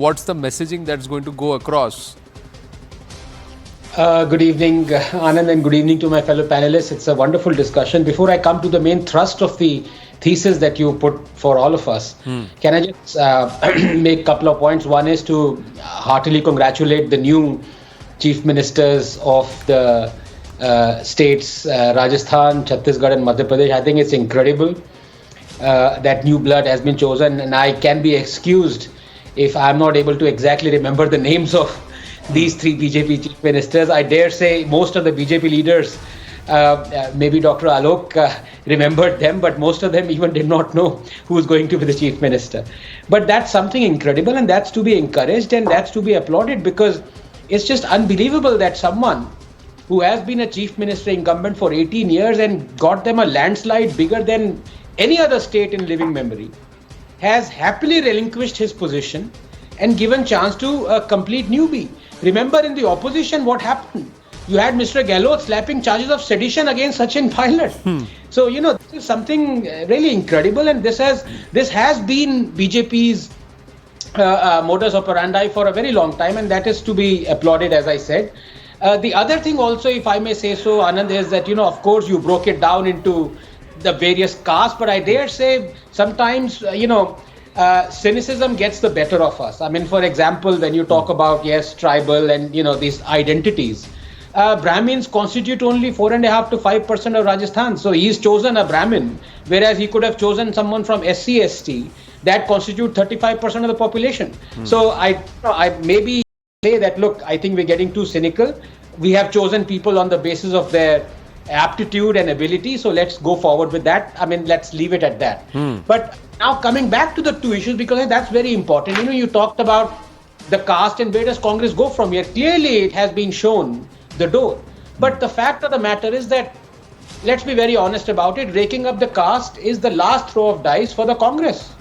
What's the messaging that's going to go across? Good evening, Anand, and good evening to my fellow panelists. It's a wonderful discussion. Before I come to the main thrust of the thesis that you put for all of us, can I just make a couple of points? One is to heartily congratulate the new chief ministers of the states, Rajasthan, Chhattisgarh and Madhya Pradesh. I think it's incredible that new blood has been chosen, and I can be excused if I'm not able to exactly remember the names of these three BJP chief ministers. I dare say most of the BJP leaders, maybe Dr. Alok remembered them, but most of them even did not know who was going to be the chief minister. But that's something incredible, and that's to be encouraged and that's to be applauded, because it's just unbelievable that someone who has been a chief minister incumbent for 18 years and got them a landslide bigger than any other state in living memory has happily relinquished his position and given chance to a complete newbie. Remember, in the opposition, what happened? You had Mr. Gehlot slapping charges of sedition against Sachin Pilot. So, this is something really incredible, and this has been BJP's modus operandi for a very long time, and that is to be applauded, as I said. The other thing also, if I may say so, Anand, is that, of course, you broke it down into the various castes, but I dare say sometimes, cynicism gets the better of us. I mean, for example, when you talk about, yes, tribal and, these identities, Brahmins constitute only 4.5% to 5% of Rajasthan. So he's chosen a Brahmin, whereas he could have chosen someone from SC, ST that constitute 35% of the population. So I maybe say that, look, I think we're getting too cynical. We have chosen people on the basis of their aptitude and ability, so let's go forward with that. I mean, let's leave it at that. But now coming back to the two issues, because that's very important. You talked about the caste and where does Congress go from here. Clearly, it has been shown the door. But the fact of the matter is that, let's be very honest about it, raking up the caste is the last throw of dice for the Congress.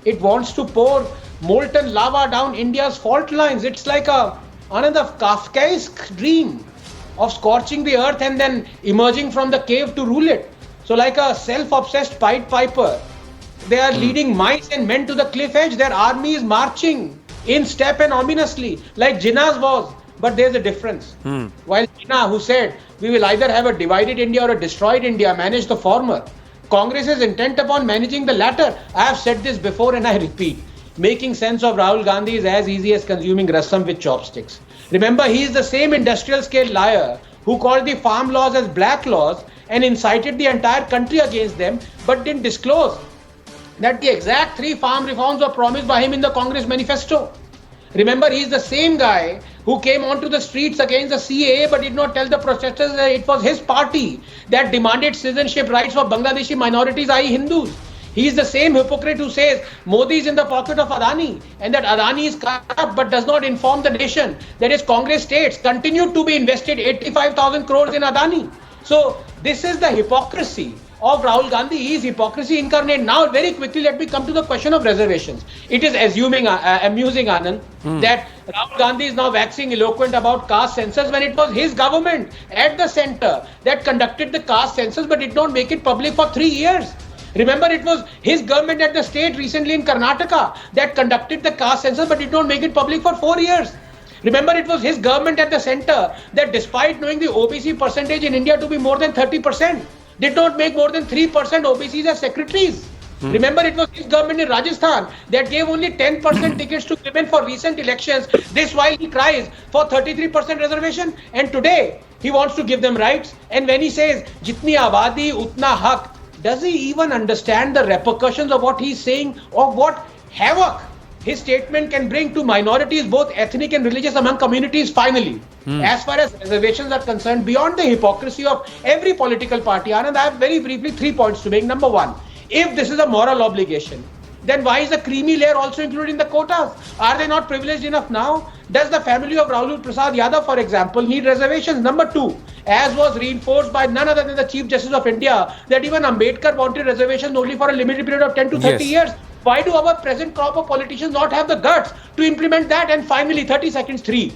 It wants to pour molten lava down India's fault lines. It's like another Kafkaesque dream of scorching the earth and then emerging from the cave to rule it. So like a self-obsessed Pied Piper, they are leading mice and men to the cliff edge. Their army is marching in step and ominously, like Jinnah's was. But there's a difference. While Jinnah, who said, we will either have a divided India or a destroyed India, manage the former, Congress is intent upon managing the latter. I have said this before and I repeat. Making sense of Rahul Gandhi is as easy as consuming rasam with chopsticks. Remember, he is the same industrial scale liar who called the farm laws as black laws and incited the entire country against them, but didn't disclose that the exact 3 farm reforms were promised by him in the Congress manifesto. Remember, he is the same guy who came onto the streets against the CAA but did not tell the protesters that it was his party that demanded citizenship rights for Bangladeshi minorities, i.e. Hindus. He is the same hypocrite who says Modi is in the pocket of Adani and that Adani is corrupt but does not inform the nation that his Congress states continue to be invested 85,000 crores in Adani. So this is the hypocrisy of Rahul Gandhi. He is hypocrisy incarnate. Now very quickly let me come to the question of reservations. It is amusing, Anand, that Rahul Gandhi is now waxing eloquent about caste census when it was his government at the center that conducted the caste census but did not make it public for 3 years. Remember, it was his government at the state recently in Karnataka that conducted the caste census but did not make it public for 4 years. Remember, it was his government at the center that, despite knowing the OBC percentage in India to be more than 30%, did not make more than 3% OBCs as secretaries. Remember, it was his government in Rajasthan that gave only 10% tickets to women for recent elections. This while he cries for 33% reservation, and today he wants to give them rights. And when he says, Jitni abadi, utna haq, does he even understand the repercussions of what he's saying, or what havoc his statement can bring to minorities, both ethnic and religious, among communities? Finally, as far as reservations are concerned, beyond the hypocrisy of every political party, Anand, I have very briefly 3 points to make. Number one, if this is a moral obligation, then why is the creamy layer also included in the quotas? Are they not privileged enough now? Does the family of Rahul Prasad Yadav, for example, need reservations? Number two, as was reinforced by none other than the Chief Justice of India, that even Ambedkar wanted reservations only for a limited period of 10 to 30 years. Why do our present crop of politicians not have the guts to implement that? And finally, 30 seconds, 3.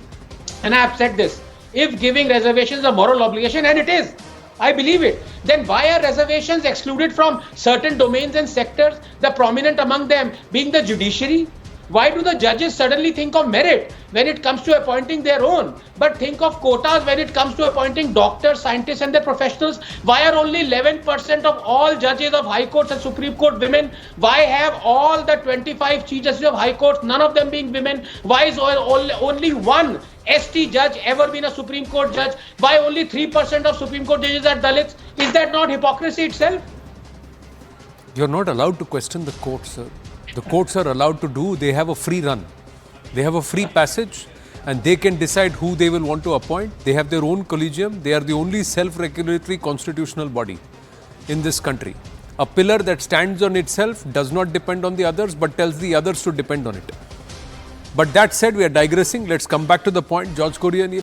And I have said this, if giving reservations a moral obligation, and it is, I believe it, then why are reservations excluded from certain domains and sectors, the prominent among them being the judiciary, Why do the judges suddenly think of merit when it comes to appointing their own, but think of quotas when it comes to appointing doctors, scientists and their professionals? Why are only 11% of all judges of High Courts and Supreme Court women? Why have all the 25 chief justices of High Courts, none of them being women? Why is only one ST judge ever been a Supreme Court judge? Why only 3% of Supreme Court judges are Dalits? Is that not hypocrisy itself? You're not allowed to question the courts, sir. The courts are allowed to do, they have a free run. They have a free passage and they can decide who they will want to appoint. They have their own collegium. They are the only self-regulatory constitutional body in this country. A pillar that stands on itself does not depend on the others but tells the others to depend on it. But that said, we are digressing. Let's come back to the point. George Korean